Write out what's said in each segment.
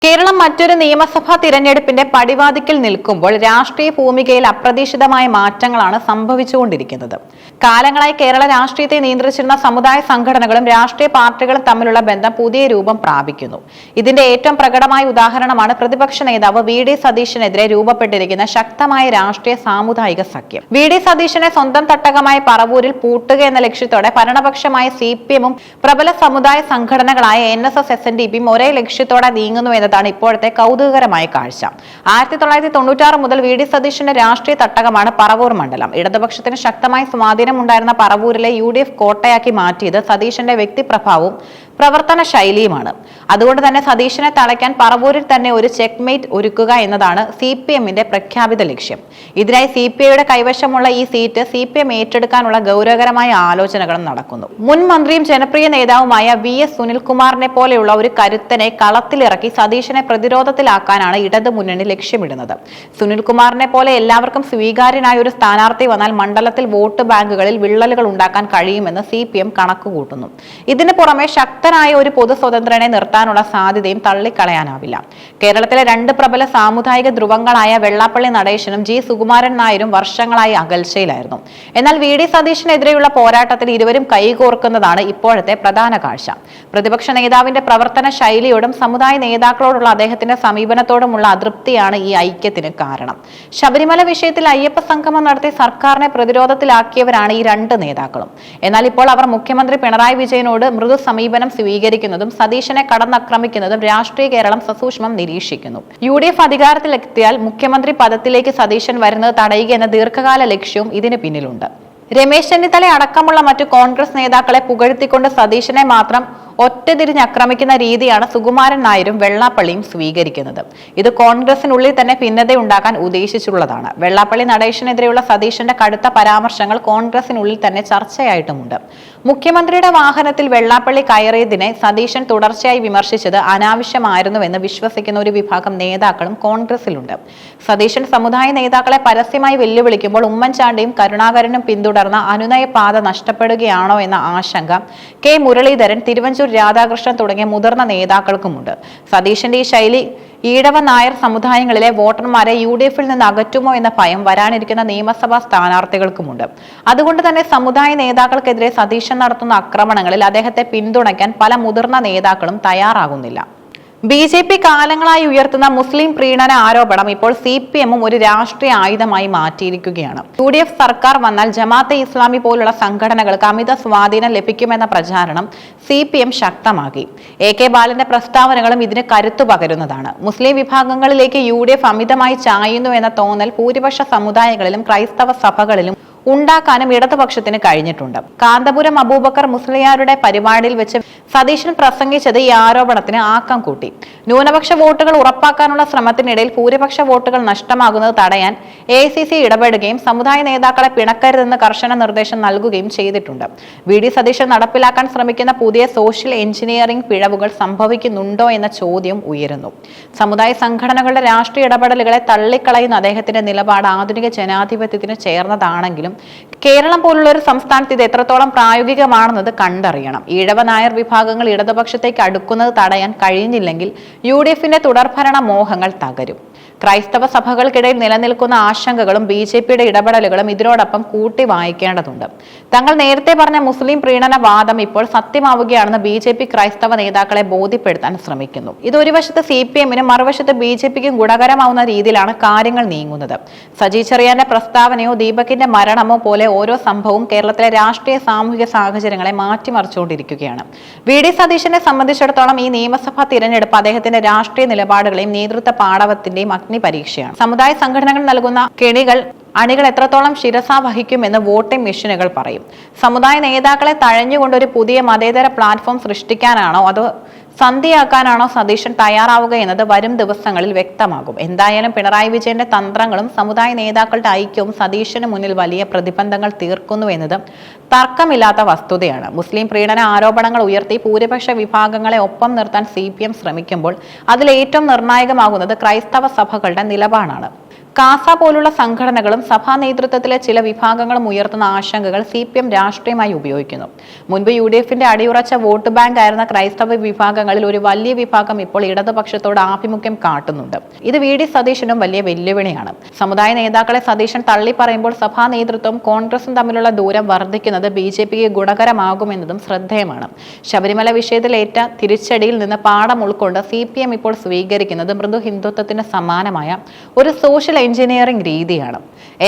കേരളം മറ്റൊരു നിയമസഭാ തിരഞ്ഞെടുപ്പിന്റെ പടിവാതിക്കൽ നിൽക്കുമ്പോൾ രാഷ്ട്രീയ ഭൂമികയിൽ അപ്രതീക്ഷിതമായ മാറ്റങ്ങളാണ് സംഭവിച്ചുകൊണ്ടിരിക്കുന്നത്. കാലങ്ങളായി കേരള രാഷ്ട്രീയത്തെ നിയന്ത്രിച്ചിരുന്ന സമുദായ സംഘടനകളും രാഷ്ട്രീയ പാർട്ടികളും തമ്മിലുള്ള ബന്ധം പുതിയ രൂപം പ്രാപിക്കുന്നു. ഇതിന്റെ ഏറ്റവും പ്രകടമായ ഉദാഹരണമാണ് പ്രതിപക്ഷ നേതാവ് വി.ഡി. സതീശനെതിരെ രൂപപ്പെട്ടിരിക്കുന്ന ശക്തമായ രാഷ്ട്രീയ സാമുദായിക സഖ്യം. വി.ഡി. സതീശനെ സ്വന്തം തട്ടകമായ പറവൂരിൽ പൂട്ടുക എന്ന ലക്ഷ്യത്തോടെ ഭരണപക്ഷമായ CPM-ഉം പ്രബല സമുദായ സംഘടനകളായ NSS, SNDP-യും ഒരേ ലക്ഷ്യത്തോടെ നീങ്ങുന്നു ാണ് ഇപ്പോഴത്തെ കൗതുകകരമായ കാഴ്ച. 1996 മുതൽ വി.ഡി. സതീശന്റെ രാഷ്ട്രീയ തട്ടകമാണ് പറവൂർ മണ്ഡലം. ഇടതുപക്ഷത്തിന് ശക്തമായ സ്വാധീനം ഉണ്ടായിരുന്ന പറവൂരിലെ UDF കോട്ടയാക്കി മാറ്റിയത് സതീശന്റെ വ്യക്തിപ്രഭാവവും പ്രവർത്തന ശൈലിയുമാണ്. അതുകൊണ്ട് തന്നെ സതീശനെ തളയ്ക്കാൻ പറവൂരിൽ തന്നെ ഒരു ചെക്ക്മേറ്റ് ഒരുക്കുക എന്നതാണ് CPM-ന്റെ പ്രഖ്യാപിത ലക്ഷ്യം. ഇതിനായി CPI-യുടെ കൈവശമുള്ള ഈ സീറ്റ് CPM ഏറ്റെടുക്കാനുള്ള ഗൗരവകരമായ ആലോചനകളും നടക്കുന്നു. മുൻ മന്ത്രിയും ജനപ്രിയ നേതാവുമായ VS സുനിൽകുമാറിനെ പോലെയുള്ള ഒരു കരുത്തനെ കളത്തിലിറക്കി സതീശനെ പ്രതിരോധത്തിലാക്കാനാണ് ഇടതു മുന്നണി ലക്ഷ്യമിടുന്നത്. സുനിൽകുമാറിനെ പോലെ എല്ലാവർക്കും സ്വീകാര്യനായ ഒരു സ്ഥാനാർത്ഥി വന്നാൽ മണ്ഡലത്തിൽ വോട്ട് ബാങ്കുകളിൽ വിള്ളലുകൾ ഉണ്ടാക്കാൻ കഴിയുമെന്ന് CPM കണക്കുകൂട്ടുന്നു. ഇതിന് പുറമെ ശക്തനായ ഒരു പൊതു സ്വതന്ത്രനെ നിർത്താനുള്ള സാധ്യതയും തള്ളിക്കളയാനാവില്ല. കേരളത്തിലെ രണ്ട് പ്രബല സാമുദായിക ധ്രുവങ്ങളായ വെള്ളാപ്പള്ളി നടേശനും G. സുകുമാരൻ നായരും വർഷങ്ങളായി അകൽച്ചയിലായിരുന്നു. എന്നാൽ വി.ഡി. സതീശനെതിരെയുള്ള പോരാട്ടത്തിൽ ഇരുവരും കൈകോർക്കുന്നതാണ് ഇപ്പോഴത്തെ പ്രധാന കാഴ്ച. പ്രതിപക്ഷ നേതാവിന്റെ പ്രവർത്തന ശൈലിയോടും സമുദായ നേതാക്കളോടുള്ള അദ്ദേഹത്തിന്റെ സമീപനത്തോടുമുള്ള അതൃപ്തിയാണ് ഈ ഐക്യത്തിന് കാരണം. ശബരിമല വിഷയത്തിൽ അയ്യപ്പ സംഗമം നടത്തി സർക്കാരിനെ പ്രതിരോധത്തിലാക്കിയവരാണ് ഈ രണ്ട് നേതാക്കളും. എന്നാൽ ഇപ്പോൾ അവർ മുഖ്യമന്ത്രി പിണറായി വിജയനോട് മൃദു സമീപനം സ്വീകരിക്കുന്നതും സതീശനെ കടന്നാക്രമിക്കുന്നതും രാഷ്ട്രീയ കേരളം സസൂക്ഷ്മം നിരീക്ഷിക്കുന്നു. UDF അധികാരത്തിലെത്തിയാൽ മുഖ്യമന്ത്രി പദത്തിലേക്ക് സതീശൻ വരുന്നത് തടയുക എന്ന ദീർഘകാല ലക്ഷ്യവും ഇതിന് പിന്നിലുണ്ട്. രമേശ് ചെന്നിത്തല അടക്കമുള്ള മറ്റു കോൺഗ്രസ് നേതാക്കളെ പുകഴ്ത്തിക്കൊണ്ട് സതീശനെ മാത്രം ഒറ്റതിരിഞ്ഞാക്രമിക്കുന്ന രീതിയാണ് സുകുമാരൻ നായരും വെള്ളാപ്പള്ളിയും സ്വീകരിക്കുന്നത്. ഇത് കോൺഗ്രസിനുള്ളിൽ തന്നെ ഭിന്നതയുണ്ടാക്കാൻ ഉദ്ദേശിച്ചുള്ളതാണ്. വെള്ളാപ്പള്ളി നടേശനെതിരെയുള്ള സതീശന്റെ കടുത്ത പരാമർശങ്ങൾ കോൺഗ്രസിനുള്ളിൽ തന്നെ ചർച്ചയായിട്ടുമുണ്ട്. മുഖ്യമന്ത്രിയുടെ വാഹനത്തിൽ വെള്ളാപ്പള്ളി കയറിയതിനെ സതീശൻ തുടർച്ചയായി വിമർശിച്ചത് അനാവശ്യമായിരുന്നുവെന്ന് വിശ്വസിക്കുന്ന ഒരു വിഭാഗം നേതാക്കളും കോൺഗ്രസിലുണ്ട്. സതീശൻ സമുദായ നേതാക്കളെ പരസ്യമായി വെല്ലുവിളിക്കുമ്പോൾ ഉമ്മൻചാണ്ടിയും കരുണാകരനും പിന്തുടർന്ന അനുനയ പാത നഷ്ടപ്പെടുകയാണോ എന്ന ആശങ്ക കെ. മുരളീധരൻ, തിരുവഞ്ചൂർ രാധാകൃഷ്ണൻ തുടങ്ങിയ മുതിർന്ന നേതാക്കൾക്കുമുണ്ട്. സതീശന്റെ ഈ ശൈലി ഈഴവ നായർ സമുദായങ്ങളിലെ വോട്ടർമാരെ UDF-ൽ നിന്ന് അകറ്റുമോ എന്ന ഭയം വരാനിരിക്കുന്ന നിയമസഭാ സ്ഥാനാർത്ഥികൾക്കുമുണ്ട്. അതുകൊണ്ട് തന്നെ സമുദായ നേതാക്കൾക്കെതിരെ സതീശൻ നടത്തുന്ന ആക്രമണങ്ങളിൽ അദ്ദേഹത്തെ പിന്തുണയ്ക്കാൻ പല മുതിർന്ന നേതാക്കളും തയ്യാറാകുന്നില്ല. BJP കാലങ്ങളായി ഉയർത്തുന്ന മുസ്ലിം പ്രീണന ആരോപണം ഇപ്പോൾ CPM-ഉം ഒരു രാഷ്ട്രീയ ആയുധമായി മാറ്റിയിരിക്കുകയാണ്. UDF സർക്കാർ വന്നാൽ ജമാഅത്തെ ഇസ്ലാമി പോലുള്ള സംഘടനകൾക്ക് അമിത സ്വാധീനം ലഭിക്കുമെന്ന പ്രചാരണം CPM ശക്തമാക്കി. AK ബാലന്റെ പ്രസ്താവനകളും ഇതിന് കരുത്തു പകരുന്നതാണ്. മുസ്ലിം വിഭാഗങ്ങളിലേക്ക് UDF അമിതമായി ചായുന്നു എന്ന തോന്നൽ ഭൂരിപക്ഷ സമുദായങ്ങളിലും ക്രൈസ്തവ സഭകളിലും ഉണ്ടാക്കാനും ഇടതുപക്ഷത്തിന് കഴിഞ്ഞിട്ടുണ്ട്. കാന്തപുരം അബൂബക്കർ മുസ്ലിയാരുടെ പരിപാടിയിൽ വെച്ച് സതീശൻ പ്രസംഗിച്ചത് ഈ ആരോപണത്തിന് ആക്കം കൂട്ടി. ന്യൂനപക്ഷ വോട്ടുകൾ ഉറപ്പാക്കാനുള്ള ശ്രമത്തിനിടയിൽ ഭൂരിപക്ഷ വോട്ടുകൾ നഷ്ടമാകുന്നത് തടയാൻ AICC ഇടപെടുകയും സമുദായ നേതാക്കളെ പിണക്കരുതെന്ന് കർശന നിർദ്ദേശം നൽകുകയും ചെയ്തിട്ടുണ്ട്. വി.ഡി. സതീശൻ നടപ്പിലാക്കാൻ ശ്രമിക്കുന്ന പുതിയ സോഷ്യൽ എഞ്ചിനീയറിംഗ് പിഴവുകൾ സംഭവിക്കുന്നുണ്ടോ എന്ന ചോദ്യം ഉയരുന്നു. സമുദായ സംഘടനകളുടെ രാഷ്ട്രീയ ഇടപെടലുകളെ തള്ളിക്കളയുന്ന അദ്ദേഹത്തിന്റെ നിലപാട് ആധുനിക ജനാധിപത്യത്തിന് ചേർന്നതാണെങ്കിലും കേരളം പോലുള്ള ഒരു സംസ്ഥാനത്ത് ഇത് എത്രത്തോളം പ്രായോഗികമാണെന്നത് കണ്ടറിയണം. ഈഴവ നായർ വിഭാഗങ്ങൾ ഇടതുപക്ഷത്തേക്ക് അടുക്കുന്നത് തടയാൻ കഴിഞ്ഞില്ലെങ്കിൽ UDF-ന്റെ തുടർഭരണ മോഹങ്ങൾ തകരും. ക്രൈസ്തവ സഭകൾക്കിടയിൽ നിലനിൽക്കുന്ന ആശങ്കകളും BJP-യുടെ ഇടപെടലുകളും ഇതിനോടൊപ്പം കൂട്ടി വായിക്കേണ്ടതുണ്ട്. തങ്ങൾ നേരത്തെ പറഞ്ഞ മുസ്ലിം പ്രീണന വാദം ഇപ്പോൾ സത്യമാവുകയാണെന്ന് BJP ക്രൈസ്തവ നേതാക്കളെ ബോധ്യപ്പെടുത്താൻ ശ്രമിക്കുന്നു. ഇത് ഒരു വശത്ത് CPM-നും മറുവശത്ത് BJP-ക്കും ഗുണകരമാവുന്ന രീതിയിലാണ് കാര്യങ്ങൾ നീങ്ങുന്നത്. സജി ചെറിയാന്റെ പ്രസ്താവനയോ ദീപകിന്റെ മരണമോ പോലെ ഓരോ സംഭവവും കേരളത്തിലെ രാഷ്ട്രീയ സാമൂഹിക സാഹചര്യങ്ങളെ മാറ്റിമറിച്ചുകൊണ്ടിരിക്കുകയാണ്. വി.ഡി. സതീശനെ സംബന്ധിച്ചിടത്തോളം ഈ നിയമസഭാ തിരഞ്ഞെടുപ്പ് അദ്ദേഹത്തിന്റെ രാഷ്ട്രീയ നിലപാടുകളെയും നേതൃത്വ പാടവത്തിന്റെയും പരീക്ഷയാണ്. സമുദായ സംഘടനകൾ നൽകുന്ന കെണികൾ അണികൾ എത്രത്തോളം ശിരസാ വഹിക്കുമെന്ന് വോട്ടിംഗ് മെഷീനുകൾ പറയും. സമുദായ നേതാക്കളെ തഴഞ്ഞുകൊണ്ട് ഒരു പുതിയ മതേതര പ്ലാറ്റ്ഫോം സൃഷ്ടിക്കാനാണോ അതോ സന്ധിയാക്കാനാണോ സതീശൻ തയ്യാറാവുക എന്നത് വരും ദിവസങ്ങളിൽ വ്യക്തമാകും. എന്തായാലും പിണറായി വിജയന്റെ തന്ത്രങ്ങളും സമുദായ നേതാക്കളുടെ ഐക്യവും സതീശന് മുന്നിൽ വലിയ പ്രതിബന്ധങ്ങൾ തീർക്കുന്നു എന്നത് തർക്കമില്ലാത്ത വസ്തുതയാണ്. മുസ്ലിം പ്രീണന ആരോപണങ്ങൾ ഉയർത്തി ഭൂരിപക്ഷ വിഭാഗങ്ങളെ ഒപ്പം നിർത്താൻ CPM ശ്രമിക്കുമ്പോൾ അതിൽ ഏറ്റവും നിർണായകമാകുന്നത് ക്രൈസ്തവ സഭകളുടെ നിലപാടാണ്. കാസ പോലുള്ള സംഘടനകളും സഭാ നേതൃത്വത്തിലെ ചില വിഭാഗങ്ങളും ഉയർത്തുന്ന ആശങ്കകൾ CPM രാഷ്ട്രീയമായി ഉപയോഗിക്കുന്നു. മുൻപ് UDFന്റെ അടിയുറച്ച വോട്ട് ബാങ്ക് ആയിരുന്ന ക്രൈസ്തവ വിഭാഗങ്ങളിൽ ഒരു വലിയ വിഭാഗം ഇപ്പോൾ ഇടതുപക്ഷത്തോട് ആഭിമുഖ്യം കാട്ടുന്നുണ്ട്. ഇത് VD സതീശനും വലിയ വെല്ലുവിളിയാണ്. സമുദായ നേതാക്കളെ സതീശൻ തള്ളി പറയുമ്പോൾ സഭാ നേതൃത്വവും കോൺഗ്രസും തമ്മിലുള്ള ദൂരം വർദ്ധിക്കുന്നത് BJPക്ക് ഗുണകരമാകുമെന്നതും ശ്രദ്ധേയമാണ്. ശബരിമല വിഷയത്തിൽ ഏറ്റ തിരിച്ചടിയിൽ നിന്ന് പാഠം ഉൾക്കൊണ്ട് CPM ഇപ്പോൾ സ്വീകരിക്കുന്നത് മൃദു ഹിന്ദുത്വത്തിന് സമാനമായ ഒരു സോഷ്യൽ എഞ്ചിനീയറിംഗ് രീതിയാണ്.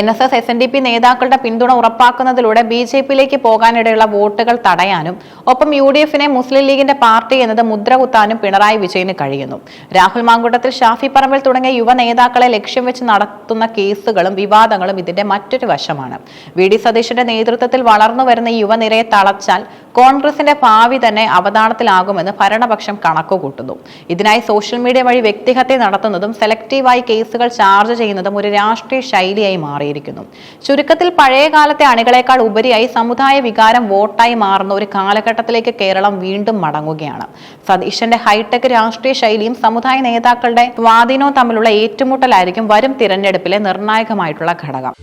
NSS SNDP നേതാക്കളുടെ പിന്തുണ ഉറപ്പാക്കുന്നതിലൂടെ BJPയിലേക്ക് പോകാനിടയുള്ള വോട്ടുകൾ തടയാനും ഒപ്പം UDFനെ മുസ്ലിം ലീഗിന്റെ പാർട്ടി എന്നത് മുദ്ര കുത്താനും പിണറായി വിജയന് കഴിയുന്നു. രാഹുൽ മാങ്കൂട്ടത്തിൽ, ഷാഫി പറമ്പിൽ തുടങ്ങിയ യുവ നേതാക്കളെ ലക്ഷ്യം വെച്ച് നടത്തുന്ന കേസുകളും വിവാദങ്ങളും ഇതിന്റെ മറ്റൊരു വശമാണ്. VD സതീശന്റെ നേതൃത്വത്തിൽ വളർന്നു വരുന്ന ഈ യുവനിരയെ തളച്ചാൽ കോൺഗ്രസിന്റെ ഭാവി തന്നെ അവതാളത്തിലാകുമെന്ന് ഭരണപക്ഷം കണക്കുകൂട്ടുന്നു. ഇതിനായി സോഷ്യൽ മീഡിയ വഴി വ്യക്തിഹത്യ നടത്തുന്നതും സെലക്റ്റീവായി കേസുകൾ ചാർജ് ചെയ്യുന്നതും ഒരു രാഷ്ട്രീയ ശൈലിയായി മാറിയിരിക്കുന്നു. ചുരുക്കത്തിൽ പഴയ കാലത്തെ അണികളെക്കാൾ ഉപരിയായി സമുദായ വികാരം വോട്ടായി മാറുന്ന ഒരു കാലഘട്ടത്തിലേക്ക് കേരളം വീണ്ടും മടങ്ങുകയാണ്. സതീശന്റെ ഹൈടെക് രാഷ്ട്രീയ ശൈലിയും സമുദായ നേതാക്കളുടെ സ്വാധീനവും തമ്മിലുള്ള ഏറ്റുമുട്ടലായിരിക്കും വരും തിരഞ്ഞെടുപ്പിലെ നിർണായകമായിട്ടുള്ള ഘടകം.